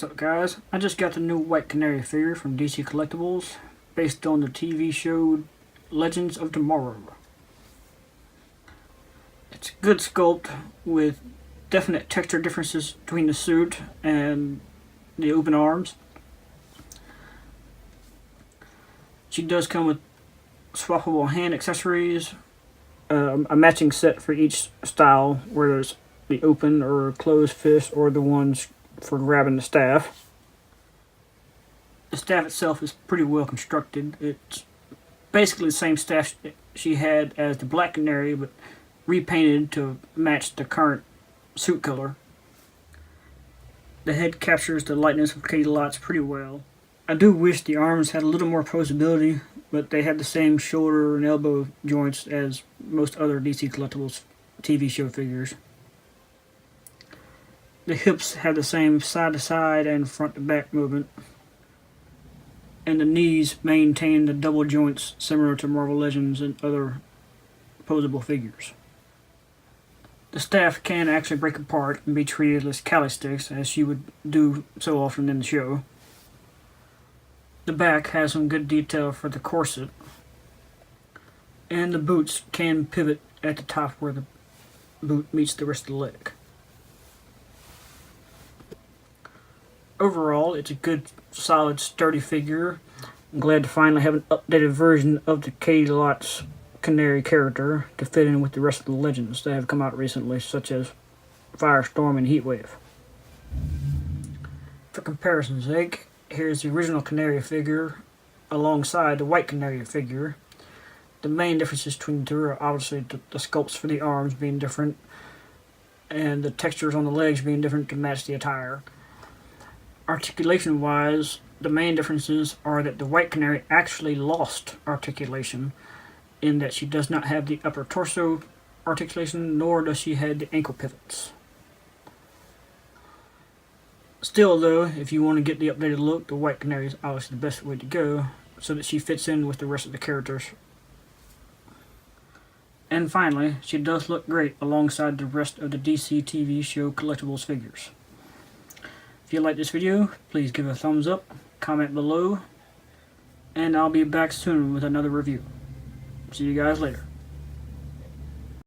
What's up, guys? I just got the new White Canary figure from DC Collectibles based on the TV show Legends of Tomorrow. It's a good sculpt with definite texture differences between the suit and the open arms. She does come with swappable hand accessories, a matching set for each style, where there's the open or closed fist or the ones for grabbing the staff. The staff itself is pretty well constructed. It's basically the same staff she had as the Black Canary, but repainted to match the current suit color. The head captures the lightness of Katie Lots pretty well. I do wish the arms had a little more posability, but they had the same shoulder and elbow joints as most other DC Collectibles TV show figures. The hips have the same side-to-side and front-to-back movement, and the knees maintain the double joints similar to Marvel Legends and other posable figures. The staff can actually break apart and be treated as calisticks, as she would do so often in the show. The back has some good detail for the corset, and the boots can pivot at the top where the boot meets the rest of the leg. Overall, it's a good, solid, sturdy figure. I'm glad to finally have an updated version of the Katie Lots Canary character to fit in with the rest of the legends that have come out recently, such as Firestorm and Heatwave. For comparison's sake, here's the original Canary figure alongside the White Canary figure. The main differences between the two are obviously the sculpts for the arms being different, and the textures on the legs being different to match the attire. Articulation-wise, the main differences are that the White Canary actually lost articulation, in that she does not have the upper torso articulation, nor does she have the ankle pivots. Still though, if you want to get the updated look, the White Canary is obviously the best way to go, so that she fits in with the rest of the characters. And finally, she does look great alongside the rest of the DC TV show Collectibles figures. If you like this video, please give it a thumbs up, comment below, and I'll be back soon with another review. See you guys later.